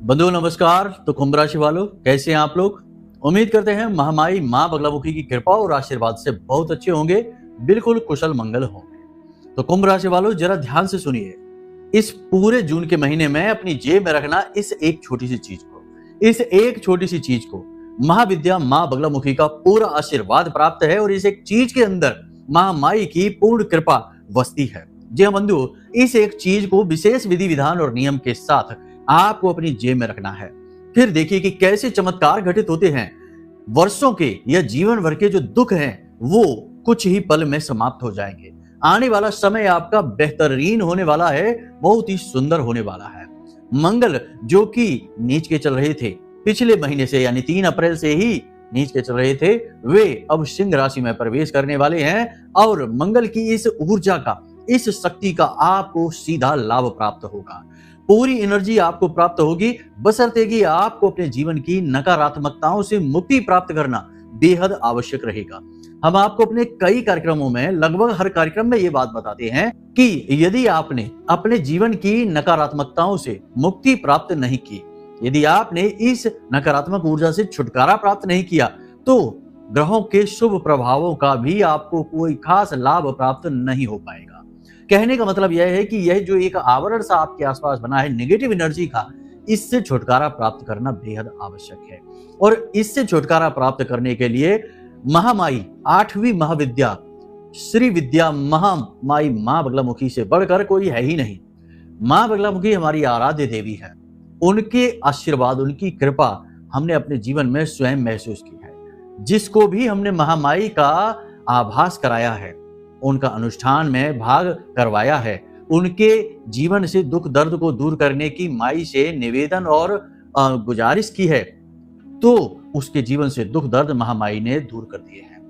बंधुओं नमस्कार। तो कुंभ राशि वालों, कैसे हैं आप लोग? उम्मीद करते हैं महामाई मां बगलामुखी की कृपा और आशीर्वाद से बहुत अच्छे होंगे, बिल्कुल कुशल मंगल होंगे। तो कुंभ राशि वालों, जरा ध्यान से सुनिए। इस पूरे जून के महीने में अपनी जेब में रखना इस एक छोटी सी चीज को महाविद्या मां बगलामुखी का पूरा आशीर्वाद प्राप्त है और इस एक चीज के अंदर महामाई की पूर्ण कृपा बसती है। जी हाँ बंधु, इस एक चीज को विशेष विधि विधान और नियम के साथ आपको अपनी जेब में रखना है। फिर देखिए कि कैसे चमत्कार घटित होते हैं। वर्षों के या जीवन भर के जो दुख हैं वो कुछ ही पल में समाप्त हो जाएंगे। आने वाला समय आपका बेहतरीन होने वाला है, बहुत ही सुंदर होने वाला है। मंगल जो कि नीच के चल रहे थे पिछले महीने से, यानी 3 अप्रैल से ही नीच के चल रहे थे, वे अब सिंह राशि में प्रवेश करने वाले हैं और मंगल की इस ऊर्जा का, इस शक्ति का आपको सीधा लाभ प्राप्त होगा। पूरी एनर्जी आपको प्राप्त होगी, बशर्ते कि आपको अपने जीवन की नकारात्मकताओं से मुक्ति प्राप्त करना बेहद आवश्यक रहेगा। हम आपको अपने कई कार्यक्रमों में, लगभग हर कार्यक्रम में ये बात बताते हैं कि यदि आपने अपने जीवन की नकारात्मकताओं से मुक्ति प्राप्त नहीं की, यदि आपने इस नकारात्मक ऊर्जा से छुटकारा प्राप्त नहीं किया, तो ग्रहों के शुभ प्रभावों का भी आपको कोई खास लाभ प्राप्त नहीं हो पाएगा। कहने का मतलब यह है कि यह जो एक आवरण सा आपके आसपास बना है नेगेटिव एनर्जी का, इससे छुटकारा प्राप्त करना बेहद आवश्यक है। और इससे छुटकारा प्राप्त करने के लिए महामाई 8वीं महाविद्या श्री विद्या महामाई मां बगलामुखी से बढ़कर कोई है ही नहीं। मां बगलामुखी हमारी आराध्य देवी है। उनके आशीर्वाद, उनकी कृपा हमने अपने जीवन में स्वयं महसूस की है। जिसको भी हमने महामाई का आभास कराया है, उनका अनुष्ठान में भाग करवाया है, उनके जीवन से दुख दर्द को दूर करने की माई से निवेदन और गुजारिश की है, तो उसके जीवन से दुख दर्द महामाई ने दूर कर दिए हैं।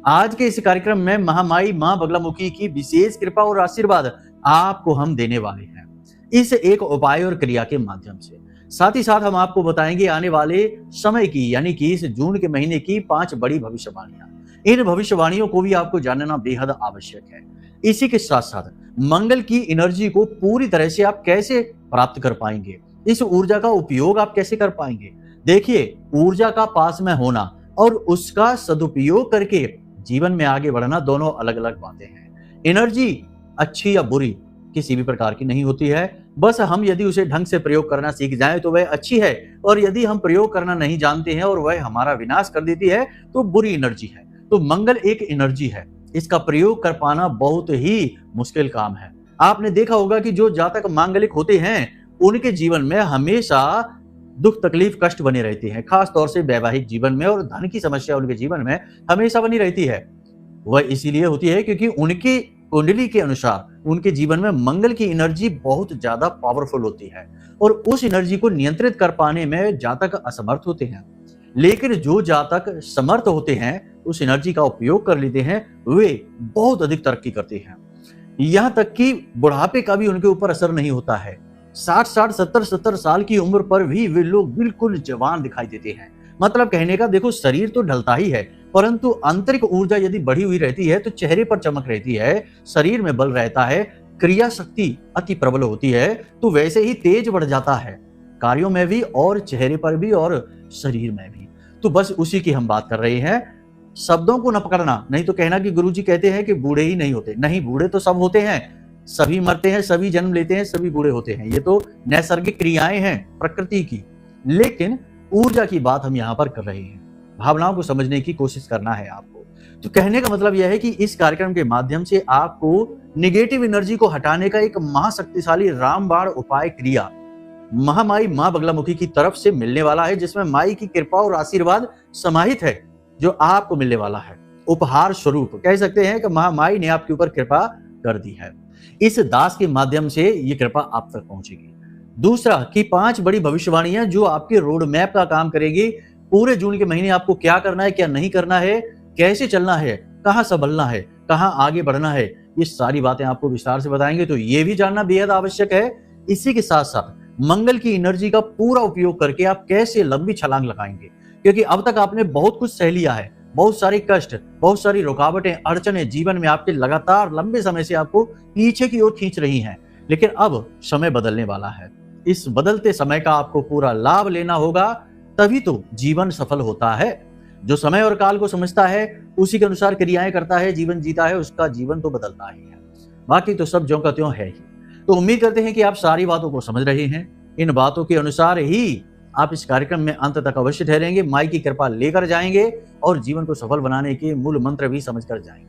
आज के इस कार्यक्रम में महामाई मां बगलामुखी की विशेष कृपा और आशीर्वाद आपको हम देने वाले हैं, इस एक उपाय और क्रिया के माध्यम से। साथ ही साथ हम आपको बताएंगे आने वाले समय की, यानी कि इस जून के महीने की 5 बड़ी भविष्यवाणियां। इन भविष्यवाणियों को भी आपको जानना बेहद आवश्यक है। इसी के साथ साथ मंगल की एनर्जी को पूरी तरह से आप कैसे प्राप्त कर पाएंगे, इस ऊर्जा का उपयोग आप कैसे कर पाएंगे। देखिए, ऊर्जा का पास में होना और उसका सदुपयोग करके जीवन में आगे बढ़ना दोनों अलग अलग बातें हैं। एनर्जी अच्छी या बुरी किसी भी प्रकार की नहीं होती है, बस हम यदि उसे ढंग से प्रयोग करना सीख जाएं तो वह अच्छी है, और यदि हम प्रयोग करना नहीं जानते हैं और वह हमारा विनाश कर देती है तो बुरी एनर्जी है। तो मंगल एक एनर्जी है, इसका प्रयोग कर पाना बहुत ही मुश्किल काम है। आपने देखा होगा कि जो जातक मांगलिक होते हैं उनके जीवन में हमेशा दुख तकलीफ कष्ट बने रहते हैं, खास तौर से वैवाहिक जीवन में, और धन की समस्या उनके जीवन में हमेशा बनी रहती है। वह इसीलिए होती है क्योंकि उनकी कुंडली के अनुसार उनके जीवन में मंगल की एनर्जी बहुत ज्यादा पावरफुल होती है और उस एनर्जी को नियंत्रित कर पाने में जातक असमर्थ होते हैं। लेकिन जो जातक समर्थ होते हैं, उस एनर्जी का उपयोग कर लेते हैं, वे बहुत अधिक तरक्की करते हैं। यहां तक कि बुढ़ापे का भी उनके ऊपर असर नहीं होता है। 60-60, 70-70 साल की उम्र पर भी वे लोग बिल्कुल जवान दिखाई देते हैं। मतलब कहने का, देखो, शरीर तो ढलता ही है, परंतु आंतरिक ऊर्जा यदि बढ़ी हुई रहती है तो चेहरे पर चमक रहती है, शरीर में बल रहता है, क्रिया शक्ति अति प्रबल होती है, तो वैसे ही तेज बढ़ जाता है, कार्यों में भी और चेहरे पर भी और शरीर में भी। तो बस उसी की हम बात कर रहे हैं। शब्दों को न पकड़ना, नहीं तो कहना कि गुरुजी कहते हैं कि बूढ़े ही नहीं होते। नहीं, बूढ़े तो सब होते हैं, सभी मरते हैं, सभी जन्म लेते हैं, सभी बूढ़े होते हैं। ये तो नैसर्गिक क्रियाएं हैं प्रकृति की। लेकिन ऊर्जा की बात हम यहाँ पर कर रहे हैं, भावनाओं को समझने की कोशिश करना है आपको। तो कहने का मतलब यह है कि इस कार्यक्रम के माध्यम से आपको निगेटिव एनर्जी को हटाने का एक महाशक्तिशाली रामबाण उपाय क्रिया महामाई मां बगलामुखी की तरफ से मिलने वाला है, जिसमें माई की कृपा और आशीर्वाद समाहित है, जो आपको मिलने वाला है उपहार स्वरूप। कह सकते हैं कि महामाई ने आपके ऊपर कृपा कर दी है। इस दास के माध्यम से ये कृपा आप तक पहुंचेगी। दूसरा कि 5 बड़ी भविष्यवाणियां जो आपके रोड मैप का काम करेगी। पूरे जून के महीने आपको क्या करना है, क्या नहीं करना है, कैसे चलना है, कहां संभलना है, कहां आगे बढ़ना है, ये सारी बातें आपको विस्तार से बताएंगे। तो ये भी जानना बेहद आवश्यक है। इसी के साथ साथ मंगल की एनर्जी का पूरा उपयोग करके आप कैसे लंबी छलांग लगाएंगे, क्योंकि अब तक आपने बहुत कुछ सह लिया है, बहुत सारे कष्ट, बहुत सारी रुकावटें, अड़चने जीवन में आपके लगातार लंबे समय से आपको पीछे की ओर खींच रही हैं। लेकिन अब समय बदलने वाला है। इस बदलते समय का आपको पूरा लाभ लेना होगा, तभी तो जीवन सफल होता है। जो समय और काल को समझता है, उसी के अनुसार क्रियाएं करता है, जीवन जीता है, उसका जीवन तो बदलता ही है। बाकी तो सब ज्यों का त्यों है ही। तो उम्मीद करते हैं कि आप सारी बातों को समझ रहे हैं। इन बातों के अनुसार ही आप इस कार्यक्रम में अंत तक अवश्य ठहरेंगे, माई की कृपा लेकर जाएंगे और जीवन को सफल बनाने के मूल मंत्र भी समझ कर जाएंगे।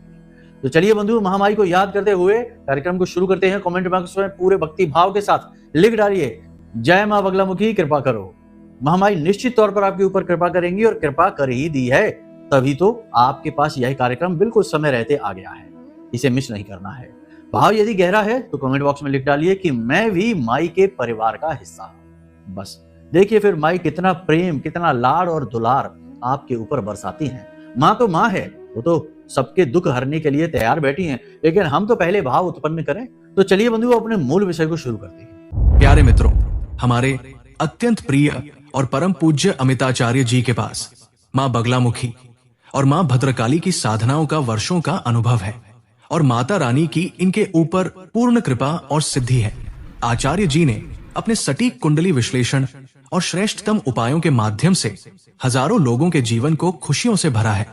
तो चलिए बंधु, महामाई को याद करते हुए कार्यक्रम को शुरू करते हैं। कमेंट बॉक्स में पूरे भक्ति भाव के साथ लिख डालिए, जय मां बगलामुखी कृपा करो। महामाई निश्चित तौर पर आपके ऊपर कृपा करेंगी और कृपा कर ही दी है, तभी तो आपके पास यह कार्यक्रम बिल्कुल समय रहते आ गया है। इसे मिस नहीं करना है। भाव यदि गहरा है तो कमेंट बॉक्स में लिख डालिए कि मैं भी माई के परिवार का हिस्सा हूं। बस देखिए फिर माई कितना प्रेम, कितना लाड़ और दुलार आपके ऊपर बरसाती हैं। माँ तो माँ है, वो तो सबके दुख हरने के लिए तैयार बैठी हैं, लेकिन हम तो पहले भाव उत्पन्न करें। तो चलिए बंधु, अपने मूल विषय को शुरू करते हैं। प्यारे मित्रों, हमारे अत्यंत प्रिय और परम पूज्य अमिताचार्य जी के पास माँ बगलामुखी और माँ भद्रकाली की साधनाओं का वर्षों का अनुभव है और माता रानी की इनके ऊपर पूर्ण कृपा और सिद्धि है। आचार्य जी ने अपने सटीक कुंडली विश्लेषण और श्रेष्ठतम उपायों के माध्यम से हजारों लोगों के जीवन को खुशियों से भरा है।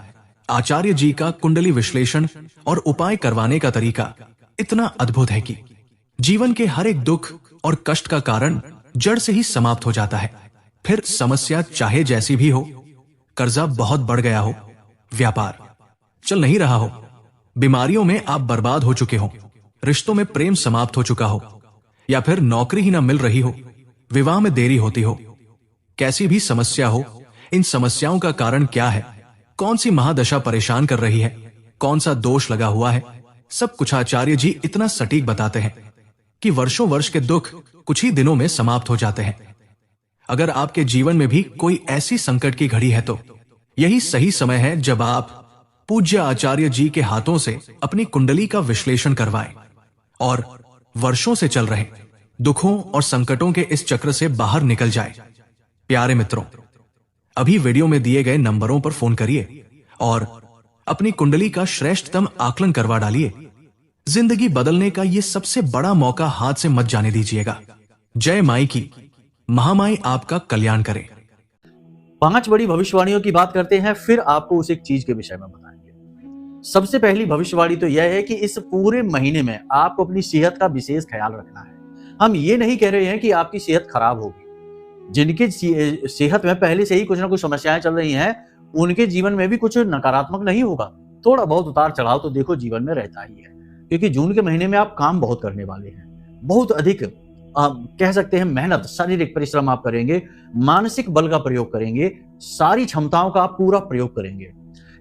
आचार्य जी का कुंडली विश्लेषण और उपाय करवाने का तरीका इतना अद्भुत है कि जीवन के हर एक दुख और कष्ट का कारण जड़ से ही समाप्त हो जाता है। फिर समस्या चाहे जैसी भी हो, कर्जा बहुत बढ़ गया हो, व्यापार चल नहीं रहा हो, बीमारियों में आप बर्बाद हो चुके हो, रिश्तों में प्रेम समाप्त हो चुका हो, या फिर नौकरी ही ना मिल रही हो, विवाह में देरी होती हो, कैसी भी समस्या हो, इन समस्याओं का कारण क्या है, कौन सी महादशा परेशान कर रही है, कौन सा दोष लगा हुआ है, सब कुछ आचार्य जी इतना सटीक बताते हैं कि वर्षों वर्ष के दुख कुछ ही दिनों में समाप्त हो जाते हैं। अगर आपके जीवन में भी कोई ऐसी संकट की घड़ी है तो यही सही समय है जब आप पूज्य आचार्य जी के हाथों से अपनी कुंडली का विश्लेषण करवाएं और वर्षों से चल रहे दुखों और संकटों के इस चक्र से बाहर निकल जाए। प्यारे मित्रों, अभी वीडियो में दिए गए नंबरों पर फोन करिए और अपनी कुंडली का श्रेष्ठतम आकलन करवा डालिए। जिंदगी बदलने का ये सबसे बड़ा मौका हाथ से मत जाने दीजिएगा। जय माई की, महामाई आपका कल्याण करे। 5 बड़ी भविष्यवाणियों की बात करते हैं, फिर आपको उस एक चीज के विषय में बताएंगे। सबसे पहली भविष्यवाणी तो यह है कि इस पूरे महीने में आपको अपनी सेहत का विशेष ख्याल रखना है। हम ये नहीं कह रहे हैं कि आपकी सेहत खराब होगी। जिनके सेहत में पहले से ही कुछ ना कुछ समस्याएं चल रही हैं, उनके जीवन में भी कुछ नकारात्मक नहीं होगा। थोड़ा बहुत उतार चढ़ाव तो देखो जीवन में रहता ही है, क्योंकि जून के महीने में आप काम बहुत करने वाले हैं। बहुत अधिक कह सकते हैं मेहनत, शारीरिक परिश्रम आप करेंगे, मानसिक बल का प्रयोग करेंगे, सारी क्षमताओं का आप पूरा प्रयोग करेंगे।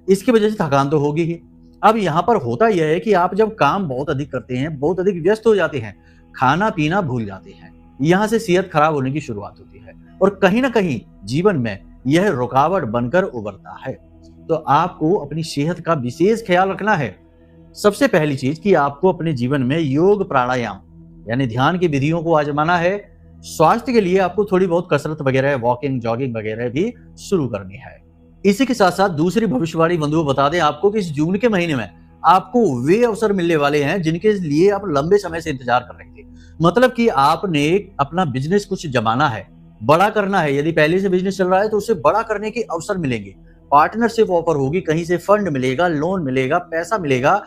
इसकी वजह से थकान तो होगी ही। अब यहाँ पर होता यह है कि आप जब काम बहुत अधिक करते हैं, बहुत अधिक व्यस्त हो जाते हैं, खाना पीना भूल जाते हैं, यहाँ से सेहत खराब होने की शुरुआत होती है और कहीं ना कहीं जीवन में यह रुकावट बनकर उभरता है। तो आपको अपनी सेहत का विशेष ख्याल रखना है। सबसे पहली चीज कि आपको अपने जीवन में योग प्राणायाम यानी ध्यान की विधियों को आजमाना है। स्वास्थ्य के लिए आपको थोड़ी बहुत कसरत वगैरह, वॉकिंग, जॉगिंग वगैरह भी शुरू करनी है। इसी के साथ साथ दूसरी भविष्यवाणी बंधुओं बता दें आपको कि इस जून के महीने में आपको वे अवसर मिलने वाले हैं जिनके लिए आप लंबे समय से इंतजार कर रहे थे। मतलब कि आपने अपना बिजनेस कुछ जमाना है, बड़ा करना है। यदि पहले से बिजनेस चल रहा है तो उसे बड़ा करने के अवसर मिलेंगे, पार्टनरशिप ऑफर होगी, कहीं से फंड मिलेगा, लोन मिलेगा, पैसा मिलेगा,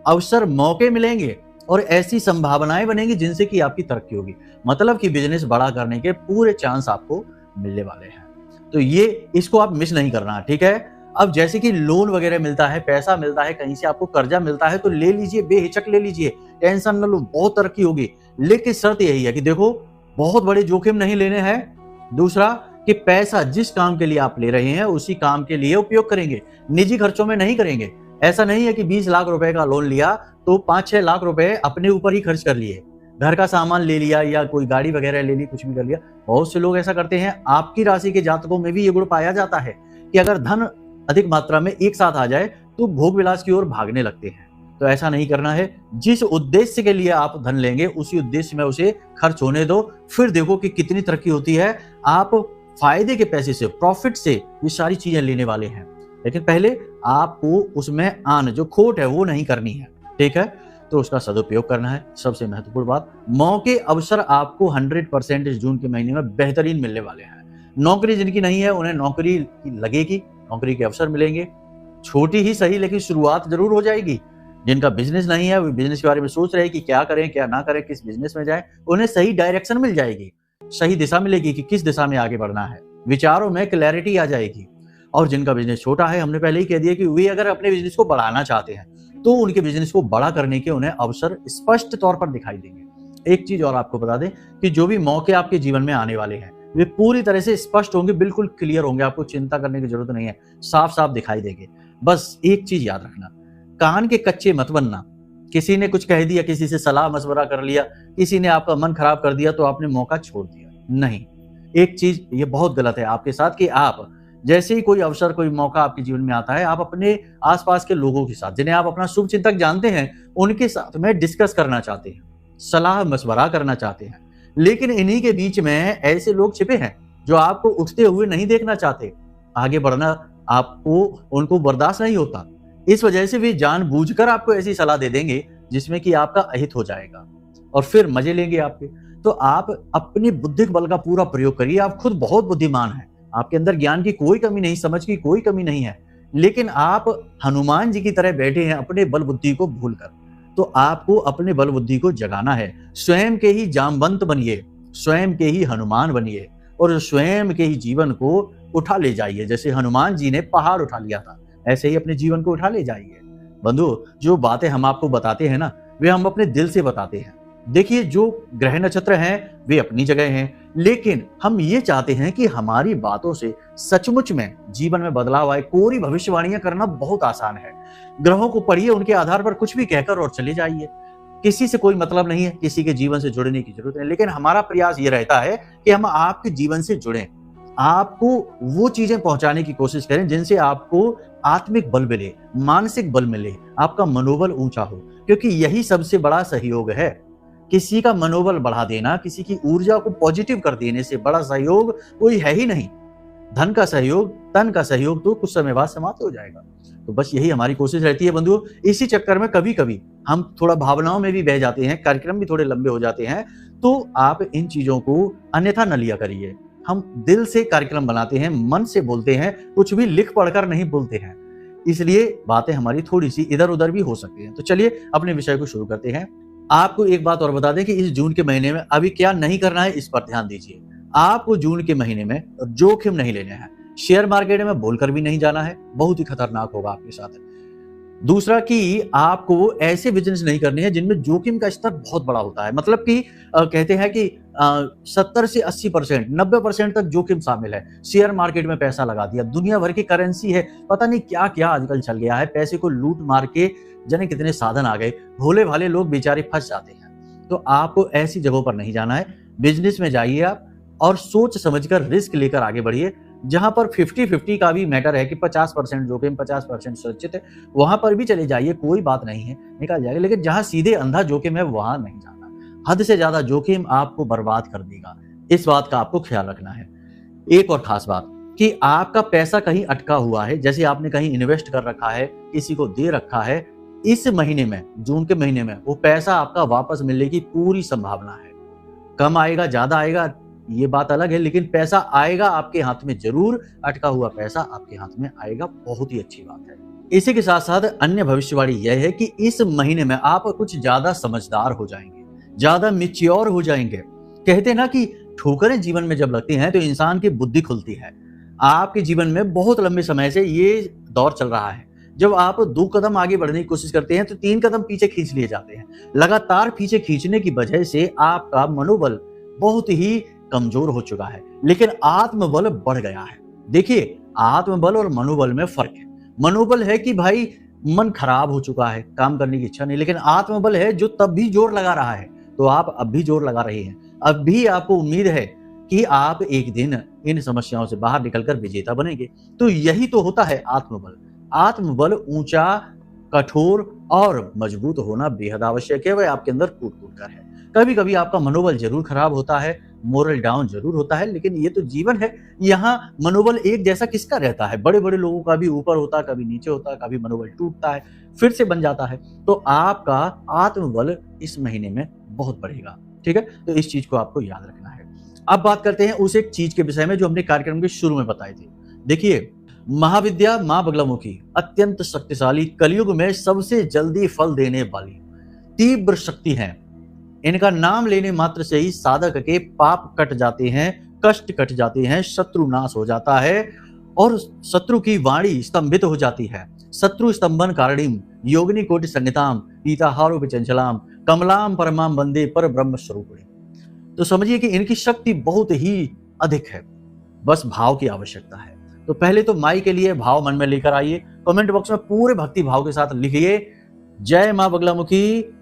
अवसर, मौके मिलेंगे और ऐसी संभावनाएं बनेंगी जिनसे कि आपकी तरक्की होगी। मतलब कि बिजनेस बड़ा करने के पूरे चांस आपको मिलने वाले हैं। तो ये इसको आप मिस नहीं करना, ठीक है। अब जैसे कि लोन वगैरह मिलता है, पैसा मिलता है, कहीं से आपको कर्जा मिलता है तो ले लीजिए, बेहिचक ले लीजिए, टेंशन न लो, बहुत तरक्की होगी। लेकिन शर्त यही है कि देखो बहुत बड़े जोखिम नहीं लेने हैं। दूसरा कि पैसा जिस काम के लिए आप ले रहे हैं उसी काम के लिए उपयोग करेंगे, निजी खर्चों में नहीं करेंगे। ऐसा नहीं है कि 20 लाख रुपए का लोन लिया तो 5-6 लाख रुपए अपने ऊपर ही खर्च कर लिए, घर का सामान ले लिया या कोई गाड़ी वगैरह ले ली, कुछ भी कर लिया। बहुत से लोग ऐसा करते हैं। आपकी राशि के जातकों में भी ये गुण पाया जाता है कि अगर धन अधिक मात्रा में एक साथ आ जाए तो भोग विलास की ओर भागने लगते हैं। तो ऐसा नहीं करना है। जिस उद्देश्य के लिए आप धन लेंगे उसी उद्देश्य में उसे खर्च होने दो, फिर देखो कि कितनी तरक्की होती है। आप फायदे के पैसे से, प्रॉफिट से ये सारी चीजें लेने वाले हैं, लेकिन पहले आपको उसमें जो खोट है वो नहीं करनी है, ठीक है। तो उसका सदुपयोग करना है। सबसे महत्वपूर्ण बात, मौके अवसर आपको 100% इस जून के महीने में बेहतरीन मिलने वाले हैं। नौकरी जिनकी नहीं है उन्हें नौकरी लगेगी, नौकरी के अवसर मिलेंगे, छोटी ही सही लेकिन शुरुआत जरूर हो जाएगी। जिनका बिजनेस नहीं है वो बिजनेस के बारे में सोच रहे हैं कि क्या करें क्या ना करें, किस बिजनेस में जाएं, उन्हें सही डायरेक्शन मिल जाएगी, सही दिशा मिलेगी कि किस दिशा में आगे बढ़ना है, विचारों में क्लैरिटी आ जाएगी। और जिनका बिजनेस छोटा है, हमने पहले ही कह दिया कि वे अगर अपने बिजनेस को बढ़ाना चाहते हैं तो उनके बिजनेस को बड़ा करने के उन्हें अवसर स्पष्ट तौर पर दिखाई देंगे। एक चीज और आपको बता दें कि जो भी मौके आपके जीवन में आने वाले हैं वे पूरी तरह से स्पष्ट होंगे, बिल्कुल क्लियर होंगे, आपको चिंता करने की जरूरत नहीं है, साफ साफ दिखाई देंगे। बस एक चीज याद रखना, कान के कच्चे मत बनना। किसी ने कुछ कह दिया, किसी से सलाह मशवरा कर लिया, किसी ने आपका मन खराब कर दिया तो आपने मौका छोड़ दिया, नहीं। एक चीज ये बहुत गलत है आपके साथ कि आप जैसे ही कोई अवसर कोई मौका आपके जीवन में आता है, आप अपने आसपास के लोगों के साथ, जिन्हें आप अपना शुभ चिंतक जानते हैं, उनके साथ में डिस्कस करना चाहते हैं, सलाह मशवरा करना चाहते हैं, लेकिन इन्हीं के बीच में ऐसे लोग छिपे हैं जो आपको उठते हुए नहीं देखना चाहते। आगे बढ़ना आपको उनको बर्दाश्त नहीं होता, इस वजह से वे जानबूझकर आपको ऐसी सलाह दे देंगे जिसमें कि आपका अहित हो जाएगा और फिर मजे लेंगे आपके। तो आप अपनी बुद्धिक बल का पूरा प्रयोग करिए। आप खुद बहुत बुद्धिमान हैं, आपके अंदर ज्ञान की कोई कमी नहीं, समझ की कोई कमी नहीं है, लेकिन आप हनुमान जी की तरह बैठे हैं अपने बल बुद्धि को भूलकर। तो आपको अपने बल बुद्धि को जगाना है। स्वयं के ही जामवंत बनिए, स्वयं के ही हनुमान बनिए और स्वयं के ही जीवन को उठा ले जाइए। जैसे हनुमान जी ने पहाड़ उठा लिया था, ऐसे ही अपने जीवन को उठा ले जाइए। बंधु, जो बातें हम आपको बताते हैं ना, वे हम अपने दिल से बताते हैं। देखिए, जो ग्रह नक्षत्र हैं वे अपनी जगह हैं, लेकिन हम ये चाहते हैं कि हमारी बातों से सचमुच में जीवन में बदलाव आए। कोरी भविष्यवाणियां करना बहुत आसान है। ग्रहों को पढ़िए, उनके आधार पर कुछ भी कहकर और चले जाइए। किसी से कोई मतलब नहीं है, किसी के जीवन से जुड़ने की जरूरत है, लेकिन हमारा प्रयास ये रहता है कि हम आपके जीवन से जुड़ें, आपको वो चीजें पहुंचाने की कोशिश करें जिनसे आपको आत्मिक बल मिले, मानसिक बल मिले, आपका मनोबल ऊंचा हो, क्योंकि यही सबसे बड़ा सहयोग है। किसी का मनोबल बढ़ा देना, किसी की ऊर्जा को पॉजिटिव कर देने से बड़ा सहयोग कोई है ही नहीं। धन का सहयोग, तन का सहयोग तो कुछ समय बाद समाप्त हो जाएगा। तो बस यही हमारी कोशिश रहती है बंधुओं। इसी चक्कर में कभी कभी हम थोड़ा भावनाओं में भी बह जाते हैं, कार्यक्रम भी थोड़े लंबे हो जाते हैं, तो आप इन चीजों को अन्यथा न लिया करिए। हम दिल से कार्यक्रम बनाते हैं, मन से बोलते हैं, कुछ भी लिख पढ़कर नहीं बोलते हैं, इसलिए बातें हमारी थोड़ी सी इधर उधर भी हो सकती हैं। तो चलिए अपने विषय को शुरू करते हैं। आपको एक बात और बता दें कि इस जून के महीने में अभी क्या नहीं करना है, इस पर ध्यान दीजिए। आपको जून के महीने में जोखिम नहीं लेने हैं, शेयर मार्केट में बोलकर भी नहीं जाना है, बहुत ही खतरनाक होगा आपके साथ। दूसरा कि आपको ऐसे बिजनेस नहीं करने हैं जिनमें जोखिम का स्तर बहुत बड़ा होता है। मतलब कि कहते हैं कि 70 से 80%, 90% तक जोखिम शामिल है। शेयर मार्केट में पैसा लगा दिया, दुनिया भर की करेंसी है, पता नहीं क्या क्या आजकल चल गया है, पैसे को लूट मार के जाने कितने साधन आ गए, भोले भाले लोग बेचारे फंस जाते हैं। तो आपको ऐसी जगहों पर नहीं जाना है। बिजनेस में जाइए आप और सोच समझकर रिस्क लेकर आगे बढ़िए। जहां पर 50-50 का भी मैटर है कि 50% जोखिम 50% सुरक्षित है, वहां पर भी चले जाइए, कोई बात नहीं है, निकल जाएगा। लेकिन जहां सीधे अंधा जोखिम है वहां नहीं जाना। हद से ज्यादा जोखिम आपको बर्बाद कर देगा, इस बात का आपको ख्याल रखना है। एक और खास बात कि आपका पैसा कहीं अटका हुआ है, जैसे आपने कहीं इन्वेस्ट कर रखा है, किसी को दे रखा है, इस महीने में, जून के महीने में वो पैसा आपका वापस मिलने की पूरी संभावना है। कम आएगा ज्यादा आएगा ये बात अलग है, लेकिन पैसा आएगा आपके हाथ में जरूर। अटका हुआ पैसा आपके हाथ में आएगा, बहुत ही अच्छी बात है। इसी के साथ साथ अन्य भविष्यवाणी यह है कि इस महीने में आप कुछ ज्यादा समझदार हो जाएंगे, ज्यादा मैच्योर हो जाएंगे। कहते हैं ना कि ठोकरें जीवन में जब लगती हैं तो इंसान की बुद्धि खुलती है। आपके जीवन में बहुत लंबे समय से ये दौर चल रहा है, जब आप 2 कदम आगे बढ़ने की कोशिश करते हैं तो 3 कदम पीछे खींच लिए जाते हैं। लगातार पीछे खींचने की वजह से आपका मनोबल बहुत ही कमजोर हो चुका है, लेकिन आत्मबल बढ़ गया है। देखिए, आत्मबल और मनोबल में फर्क है। मनोबल है कि भाई मन खराब हो चुका है, काम करने की इच्छा नहीं, लेकिन आत्मबल है जो तब भी जोर लगा रहा है। तो आप अब भी जोर लगा रहे हैं, अब भी आपको उम्मीद है कि आप एक दिन इन समस्याओं से बाहर निकलकर विजेता बनेंगे। तो यही तो होता है आत्मबल। आत्मबल ऊंचा, कठोर और मजबूत होना बेहद आवश्यक है, वह आपके अंदर कूट कूट कर है। कभी कभी आपका मनोबल जरूर खराब होता है, मोरल डाउन जरूर होता है, लेकिन ये तो जीवन है। यहाँ मनोबल एक जैसा किसका रहता है? बड़े बड़े लोगों का भी ऊपर होता है, कभी नीचे होता है, कभी मनोबल टूटता है, फिर से बन जाता है। तो आपका आत्मबल इस महीने में बहुत बढ़ेगा, ठीक है? तो इस चीज को आपको याद रखना है। अब बात करते हैं उस एक चीज के विषय में जो हमने कार्यक्रम के शुरू में बताई थी। देखिए, महाविद्या मां बगलामुखी अत्यंत शक्तिशाली, कलयुग में सबसे जल्दी फल देने वाली तीव्र शक्ति है। इनका नाम लेने मात्र से ही साधक के पाप कट जाते हैं, कष्ट कट जाते हैं, शत्रु नाश हो जाता है और शत्रु की वाणी स्तंभित हो जाती है। शत्रु स्तंभन कारणीम योगिनी कोटि संहिताम पीताहारो विचंचलाम कमलाम परमाम वंदे पर ब्रह्म स्वरूपिणी। तो समझिए कि इनकी शक्ति बहुत ही अधिक है, बस भाव की आवश्यकता है। तो पहले तो माई के लिए भाव मन में लेकर आइए, कमेंट बॉक्स में पूरे भक्ति भाव के साथ लिखिए, जय मां बगलामुखी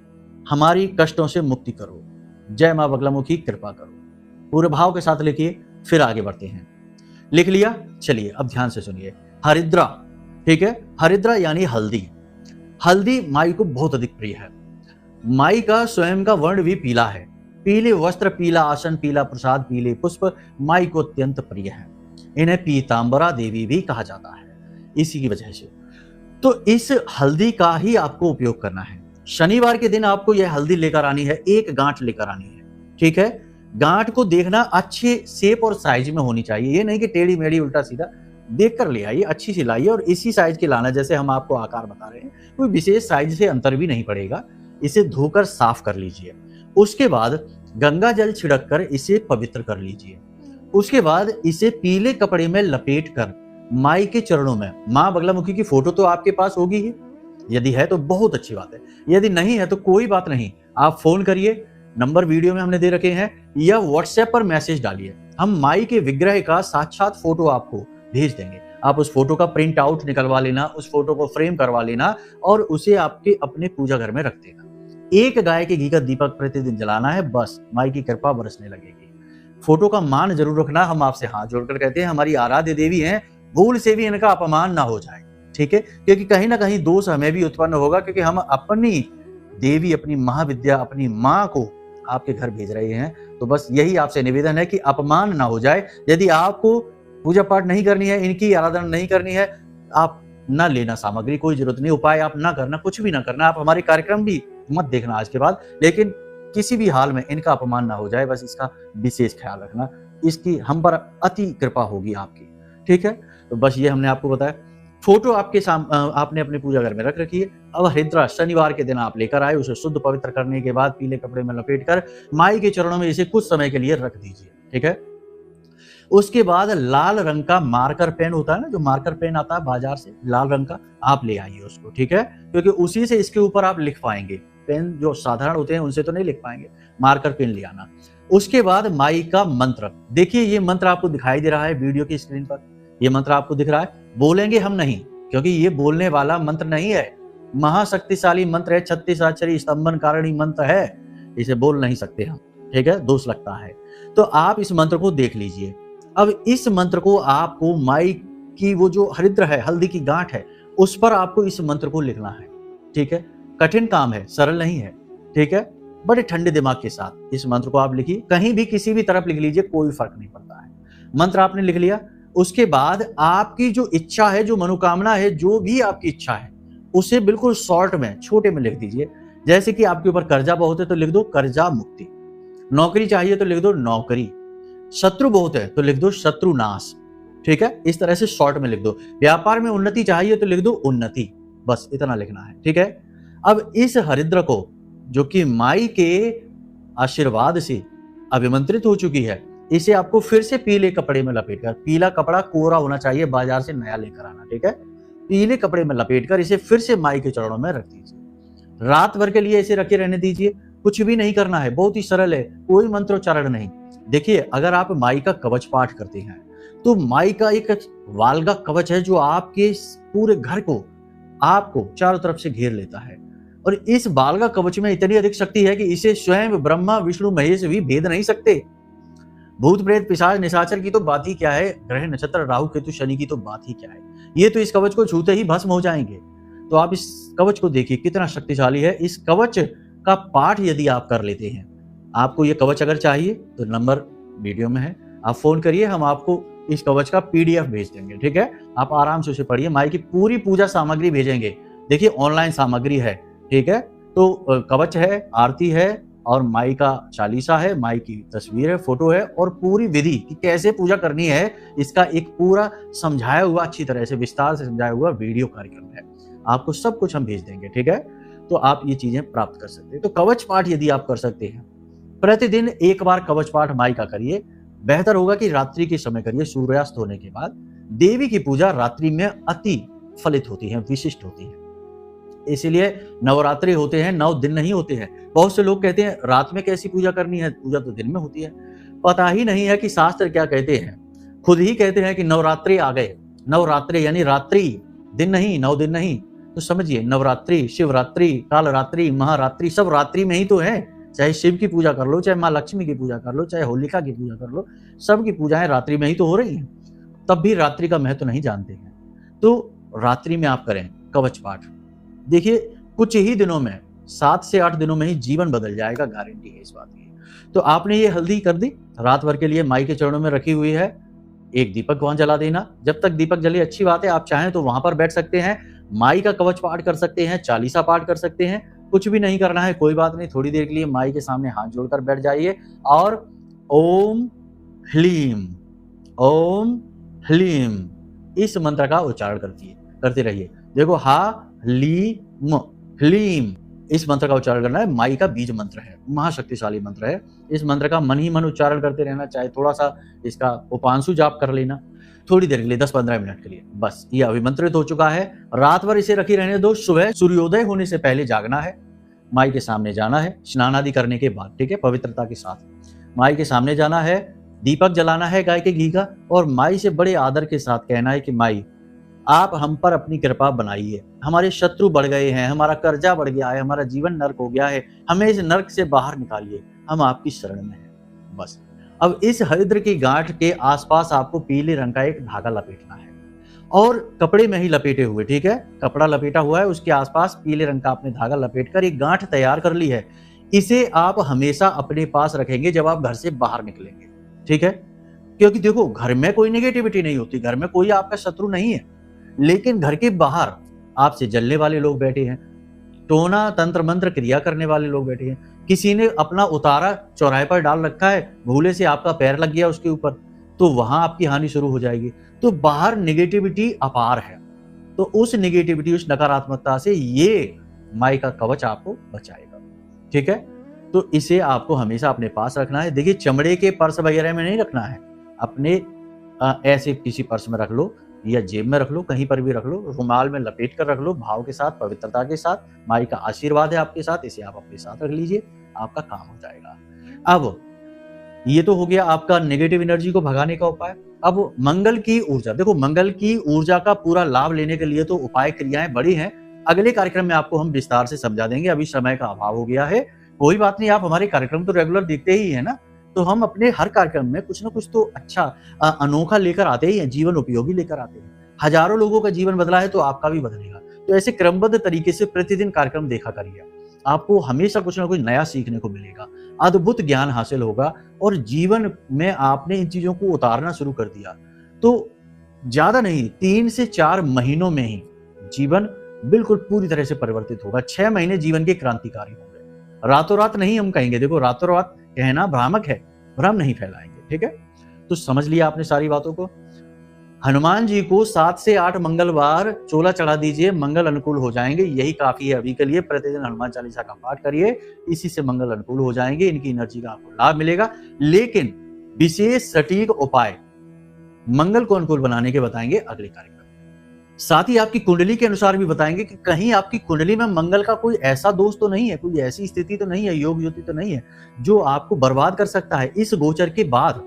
हमारी कष्टों से मुक्ति करो, जय मां बगलामुखी कृपा करो। पूरे भाव के साथ लिखिए, फिर आगे बढ़ते हैं। लिख लिया? चलिए अब ध्यान से सुनिए। हरिद्रा, ठीक है? हरिद्रा यानी हल्दी। हल्दी माई को बहुत अधिक प्रिय है। माई का स्वयं का वर्ण भी पीला है। पीले वस्त्र, पीला आसन, पीला प्रसाद, पीले पुष्प माई को अत्यंत प्रिय है। इन्हें पीतांबरा देवी भी कहा जाता है इसी की वजह से। तो इस हल्दी का ही आपको उपयोग करना है। शनिवार के दिन आपको यह हल्दी लेकर आनी है, एक गांठ लेकर आनी है, ठीक है? गांठ को देखना अच्छे शेप और साइज में होनी चाहिए, ये नहीं कि टेढ़ी मेढ़ी उल्टा सीधा। देख कर ले आइए, अच्छी सी लाइए और इसी साइज की लाना, जैसे हम आपको आकार बता रहे हैं। कोई विशेष साइज से अंतर भी नहीं पड़ेगा। इसे धोकर साफ कर लीजिए। उसके बाद गंगा जल छिड़क कर इसे पवित्र कर लीजिए। उसके बाद इसे पीले कपड़े में लपेट कर माई के चरणों में, मां बगलामुखी की फोटो तो आपके पास होगी ही, यदि है तो बहुत अच्छी बात है, यदि नहीं है तो कोई बात नहीं, आप फोन करिए, नंबर वीडियो में हमने दे रखे हैं, या व्हाट्सएप पर मैसेज डालिए। हम माई के विग्रह का साक्षात फोटो आपको भेज देंगे। आप उस फोटो का प्रिंट आउट निकलवा लेना, उस फोटो को फ्रेम करवा लेना और उसे आपके अपने पूजा घर में रख देना। एक गाय के घी का दीपक प्रतिदिन जलाना है, बस माई की कृपा बरसने लगेगी। फोटो का मान जरूर रखना। हम आपसे हाथ जोड़कर कहते हैं, हमारी आराध्य देवी हैं, भूल से भी इनका अपमान ना हो जाए, ठीक है? क्योंकि कहीं ना कहीं दोष हमें भी उत्पन्न होगा, क्योंकि हम अपनी देवी, अपनी महाविद्या, अपनी माँ को आपके घर भेज रहे हैं। तो बस यही आपसे निवेदन है कि अपमान ना हो जाए। यदि आपको पूजा पाठ नहीं करनी है, इनकी आराधना नहीं करनी है, आप ना लेना सामग्री, कोई जरूरत नहीं, उपाय आप ना करना, कुछ भी ना करना। आप हमारे कार्यक्रम भी मत देखना आज के बाद, लेकिन किसी भी हाल में इनका अपमान ना हो जाए, बस इसका विशेष ख्याल रखना। इसकी हम पर अति कृपा होगी आपकी, ठीक है? तो बस ये हमने आपको बताया। फोटो आपके आपने अपने पूजा घर में रख रखी है। अब हरिद्रा शनिवार के दिन आप लेकर आए, उसे शुद्ध पवित्र करने के बाद पीले कपड़े में लपेट कर माई के चरणों में इसे कुछ समय के लिए रख दीजिए, ठीक है? उसके बाद लाल रंग का मार्कर पेन होता है ना, जो मार्कर पेन आता है बाजार से, लाल रंग का, आप ले आइए उसको, ठीक है? क्योंकि उसी से इसके ऊपर आप लिख पाएंगे। पेन जो साधारण होते हैं उनसे तो नहीं लिख पाएंगे, मार्कर पेन ले आना। उसके बाद माई का मंत्र, देखिए ये मंत्र आपको दिखाई दे रहा है वीडियो की स्क्रीन पर, ये मंत्र आपको दिख रहा है। बोलेंगे हम नहीं, क्योंकि ये बोलने वाला मंत्र नहीं है, महाशक्तिशाली मंत्र है, 36 अक्षरी स्तंभन कारिणी मंत्र है, इसे बोल नहीं सकते हम, ठीक है? दोष लगता है। तो आप इस मंत्र को देख लीजिए। अब इस मंत्र को आपको माई की वो जो हरिद्र है, हल्दी की गांठ है, उस पर आपको इस मंत्र को लिखना है, ठीक है? कठिन काम है, सरल नहीं है, ठीक है? बड़े ठंडे दिमाग के साथ इस मंत्र को आप लिखिए, कहीं भी किसी भी तरफ लिख लीजिए, कोई फर्क नहीं पड़ता है। मंत्र आपने लिख लिया। उसके बाद आपकी जो इच्छा है, जो मनोकामना है, जो भी आपकी इच्छा है, उसे बिल्कुल शॉर्ट में, छोटे में लिख दीजिए। जैसे कि आपके ऊपर कर्जा बहुत है तो लिख दो कर्जा मुक्ति, नौकरी चाहिए तो लिख दो नौकरी, शत्रु बहुत है तो लिख दो शत्रु नाश, ठीक है? इस तरह से शॉर्ट में लिख दो। व्यापार में उन्नति चाहिए तो लिख दो उन्नति, बस इतना लिखना है, ठीक है? अब इस हरिद्र को, जो कि माई के आशीर्वाद से अभिमंत्रित हो चुकी है, इसे आपको फिर से पीले कपड़े में लपेटकर, पीला कपड़ा कोरा होना चाहिए, बाजार से नया लेकर आना, ठीक है? पीले कपड़े में लपेटकर इसे फिर से माई के चरणों में रख दीजिए। रात भर के लिए इसे रखे रहने दीजिए, कुछ भी नहीं करना है, बहुत ही सरल है, कोई मंत्रोच्चारण नहीं। देखिए, अगर आप माई का कवच पाठ करते हैं तो माई का एक वालगा कवच है जो आपके पूरे घर को, आपको चारों तरफ से घेर लेता है। और इस बालगा कवच में इतनी अधिक शक्ति है कि इसे स्वयं ब्रह्मा विष्णु महेश भी भेद नहीं सकते। भूत प्रेत पिशाच निशाचर की तो बात ही क्या है, ग्रह नक्षत्र राहु केतु शनि की तो बात ही क्या है, ये तो इस कवच को छूते ही भस्म हो जाएंगे। तो आप इस कवच को देखिए कितना शक्तिशाली है। इस कवच का पाठ यदि आप कर लेते हैं आपको ये कवच अगर चाहिए तो नंबर वीडियो में है, आप फोन करिए, हम आपको इस कवच का पीडीएफ भेज देंगे। ठीक है, आप आराम से उसे पढ़िए। माई की पूरी पूजा सामग्री भेजेंगे। देखिए ऑनलाइन सामग्री है। ठीक है, तो कवच है, आरती है और माई का चालीसा है, माई की तस्वीर है, फोटो है और पूरी विधि कि कैसे पूजा करनी है इसका एक पूरा समझाया हुआ, अच्छी तरह से विस्तार से समझाया हुआ वीडियो कार्यक्रम है। आपको सब कुछ हम भेज देंगे। ठीक है, तो आप ये चीजें प्राप्त कर सकते हैं। तो कवच पाठ यदि आप कर सकते हैं, प्रतिदिन एक बार कवच पाठ माई का करिए। बेहतर होगा कि रात्रि के समय करिए, सूर्यास्त होने के बाद। देवी की पूजा रात्रि में अति फलित होती है, विशिष्ट होती है। इसीलिए नवरात्रि होते हैं, 9 दिन नहीं होते हैं। बहुत से लोग कहते हैं रात में कैसी पूजा करनी है, पूजा तो दिन में होती है। पता ही नहीं है कि शास्त्र क्या कहते हैं। खुद ही कहते हैं कि नवरात्रि आ गए। नवरात्रि यानी रात्रि, दिन नहीं, 9 दिन नहीं। तो समझिए, नवरात्रि, शिवरात्रि, कालरात्रि, महारात्रि सब रात्रि में ही तो है। चाहे शिव की पूजा कर लो, चाहे माँ लक्ष्मी की पूजा कर लो, चाहे होलिका की पूजा कर लो, सबकी पूजाएं रात्रि में ही तो हो रही हैं। तब भी रात्रि का महत्व नहीं जानते हैं। तो रात्रि में आप करें कवच पाठ। देखिए कुछ ही दिनों में, 7 से 8 दिनों में ही जीवन बदल जाएगा, गारंटी है इस बात की। तो आपने ये हल्दी कर दी, रात भर के लिए माई के चरणों में रखी हुई है। एक दीपक वहां जला देना। जब तक दीपक जले अच्छी बात है, आप चाहें तो वहां पर बैठ सकते हैं, माई का कवच पाठ कर सकते हैं, चालीसा पाठ कर सकते हैं। कुछ भी नहीं करना है, कोई बात नहीं। थोड़ी देर के लिए माई के सामने हाथ जोड़कर बैठ जाइए और ओम ह्लीम, ओम ह्लीम इस मंत्र का उच्चारण करते रहिए। देखो, हा ली म ह्लीम इस मंत्र का उच्चारण करना है। माई का बीज मंत्र है, महाशक्तिशाली मंत्र है। इस मंत्र का मन ही मन उच्चारण करते रहना। चाहे थोड़ा सा इसका उपांशु जाप कर लेना, थोड़ी देर के लिए, 10-15 मिनट के लिए, बस ये अभिमंत्रित हो चुका है। रात भर इसे रखी रहने दो। सुबह सूर्योदय होने से पहले जागना है, माई के सामने जाना है, स्नान आदि करने के बाद। ठीक है, पवित्रता के साथ माई के सामने जाना है, दीपक जलाना है गाय के घी का, और माई से बड़े आदर के साथ कहना है कि माई, आप हम पर अपनी कृपा बनाइए। हमारे शत्रु बढ़ गए हैं, हमारा कर्जा बढ़ गया है, हमारा जीवन नर्क हो गया है, हमें इस नर्क से बाहर निकालिए, हम आपकी शरण में हैं। बस अब इस हरिद्र की गांठ के आसपास आपको पीले रंग का एक धागा लपेटना है, और कपड़े में ही लपेटे हुए। ठीक है, कपड़ा लपेटा हुआ है, उसके आसपास पीले रंग का आपने धागा लपेटकर एक गांठ तैयार कर ली है। इसे आप हमेशा अपने पास रखेंगे जब आप घर से बाहर निकलेंगे। ठीक है, क्योंकि देखो, घर में कोई नेगेटिविटी नहीं होती, घर में कोई आपका शत्रु नहीं है, लेकिन घर के बाहर आपसे जलने वाले लोग बैठे हैं, टोना तंत्र मंत्र क्रिया करने वाले लोग बैठे हैं। किसी ने अपना उतारा चौराहे पर डाल रखा है, भूले से आपका पैर लग गया उसके ऊपर, तो वहां आपकी हानि शुरू हो जाएगी। तो बाहर नेगेटिविटी अपार है, तो उस नेगेटिविटी, उस नकारात्मकता से ये माई का कवच आपको बचाएगा। ठीक है, तो इसे आपको हमेशा अपने पास रखना है। देखिए, चमड़े के पर्स वगैरह में नहीं रखना है, अपने ऐसे किसी पर्स में रख लो या जेब में रख लो, कहीं पर भी रख लो, रुमाल में लपेट कर रख लो, भाव के साथ, पवित्रता के साथ। माई का आशीर्वाद है आपके साथ, इसे आप अपने साथ रख लीजिए, आपका काम हो जाएगा। अब ये तो हो गया आपका नेगेटिव एनर्जी को भगाने का उपाय। अब मंगल की ऊर्जा, देखो मंगल की ऊर्जा का पूरा लाभ लेने के लिए तो उपाय क्रियाएं बड़ी हैं। अगले कार्यक्रम में आपको हम विस्तार से समझा देंगे, अभी समय का अभाव हो गया है। कोई बात नहीं, आप हमारे कार्यक्रम तो रेगुलर देखते ही है ना, तो हम अपने हर कार्यक्रम में कुछ ना कुछ तो अच्छा अनोखा लेकर आते ही हैं, जीवन उपयोगी लेकर आते हैं। हजारों लोगों का जीवन बदला है तो आपका भी बदलेगा। तो ऐसे क्रमबद्ध तरीके से प्रतिदिन कार्यक्रम देखा करिए, आपको हमेशा कुछ ना कुछ नया सीखने को मिलेगा, अद्भुत ज्ञान हासिल होगा, और जीवन में आपने इन चीजों को उतारना शुरू कर दिया तो ज्यादा नहीं, 3 से 4 महीनों में ही जीवन बिल्कुल पूरी तरह से परिवर्तित होगा। 6 महीने जीवन के क्रांतिकारी होंगे। रातों रात नहीं हम कहेंगे, देखो रातों रात कहना भ्रामक है, भ्रम नहीं फैलाएंगे। ठीक है, तो समझ लिया आपने सारी बातों को। हनुमान जी को 7 से 8 मंगलवार चोला चढ़ा दीजिए, मंगल अनुकूल हो जाएंगे। यही काफी है अभी के लिए। प्रतिदिन हनुमान चालीसा का पाठ करिए, इसी से मंगल अनुकूल हो जाएंगे, इनकी एनर्जी का आपको लाभ मिलेगा। लेकिन विशेष सटीक उपाय मंगल को अनुकूल बनाने के बताएंगे अगले कार्यक्रम। साथ ही आपकी कुंडली के अनुसार भी बताएंगे कि कहीं आपकी कुंडली में मंगल का कोई ऐसा दोष तो नहीं है, कोई ऐसी स्थिति तो नहीं है, योग युति तो नहीं है जो आपको बर्बाद कर सकता है इस गोचर के बाद।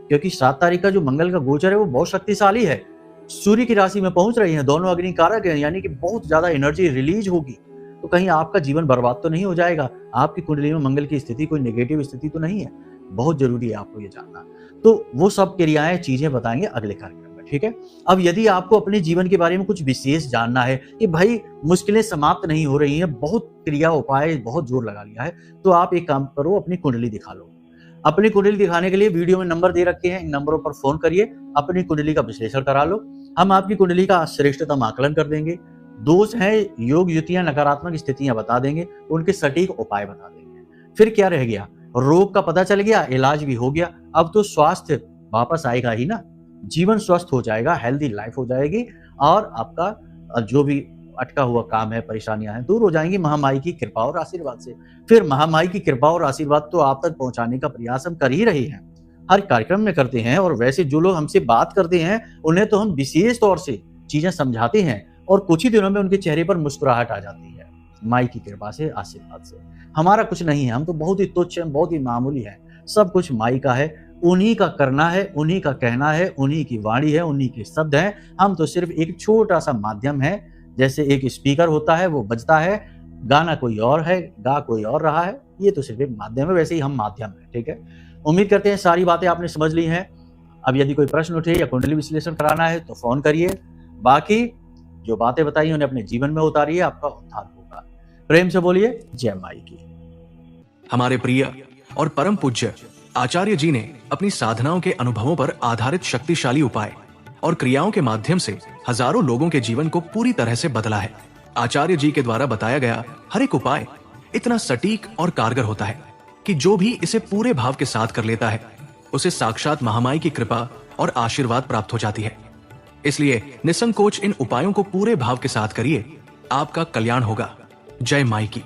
क्योंकि 7 तारीख का जो मंगल का गोचर है वो बहुत शक्तिशाली है, सूर्य की राशि में पहुंच रही है, दोनों अग्नि कारक हैं, यानी कि बहुत ज्यादा एनर्जी रिलीज होगी। तो कहीं आपका जीवन बर्बाद तो नहीं हो जाएगा, आपकी कुंडली में मंगल की स्थिति कोई नेगेटिव स्थिति तो नहीं है। बहुत जरूरी है आपको ये जानना। तो वो सब क्रियाएं, चीजें बताएंगे अगले कार्यक्रम में। में। ठीक है, अब यदि आपको अपने जीवन के बारे में कुछ विशेष जानना है कि भाई मुश्किलें समाप्त नहीं हो रही हैं, बहुत क्रिया उपाय बहुत जोर लगा लिया है, तो आप एक काम करो, अपनी कुंडली दिखा लो। अपनी कुंडली दिखाने के लिए वीडियो में नंबर दे रखे हैं, इन नंबरों पर फोन करिए, अपनी कुंडली का विश्लेषण करा लो। हम आपकी कुंडली का श्रेष्ठतम आकलन कर देंगे, दोष है, योग युतियां, नकारात्मक स्थितियां बता देंगे, उनके सटीक उपाय बता देंगे। फिर क्या रह गया, रोग का पता चल गया, इलाज भी हो गया, अब तो स्वास्थ्य वापस आएगा ही ना, जीवन स्वस्थ हो जाएगा, हेल्दी लाइफ हो जाएगी और आपका जो भी अटका हुआ काम है, परेशानियां हैं, दूर हो जाएंगी महामाई की कृपा और आशीर्वाद से। फिर महामाई की कृपा और आशीर्वाद तो आप तक पहुंचाने का प्रयास हम कर ही रहे हैं, हर कार्यक्रम में करते हैं। और वैसे जो लोग हमसे बात करते हैं उन्हें तो हम विशेष तौर से चीजें समझाते हैं और कुछ ही दिनों में उनके चेहरे पर मुस्कुराहट आ जाती है, माई की कृपा से, आशीर्वाद से। हमारा कुछ नहीं है, हम तो बहुत ही तुच्छ हैं, बहुत ही मामूली हैं, सब कुछ माई का है, उन्हीं का करना है, उन्हीं का कहना है, उन्हीं की वाणी है, उन्हीं के शब्द हैं। हम तो सिर्फ एक छोटा सा माध्यम है, जैसे एक स्पीकर होता है, वो बजता है, गाना कोई और है, गा कोई और रहा है, ये तो सिर्फ एक माध्यम है, वैसे ही हम माध्यम है। ठीक है, उम्मीद करते हैं सारी बातें आपने समझ ली हैं। अब यदि कोई प्रश्न उठे या कुंडली विश्लेषण कराना है तो फोन करिए, बाकी जो बातें बताई उन्हें अपने जीवन में उतारिए, आपका उद्धार होगा। प्रेम से बोलिए जय माई की। हमारे प्रिय और परम पूज्य आचार्य जी ने अपनी साधनाओं के अनुभवों पर आधारित शक्तिशाली उपाय और क्रियाओं के माध्यम से हजारों लोगों के जीवन को पूरी तरह से बदला है। आचार्य जी के द्वारा बताया गया हर एक उपाय इतना सटीक और कारगर होता है कि जो भी इसे पूरे भाव के साथ कर लेता है उसे साक्षात महामाई की कृपा और आशीर्वाद प्राप्त हो जाती है। इसलिए निसंकोच इन उपायों को पूरे भाव के साथ करिए, आपका कल्याण होगा। जय माई की।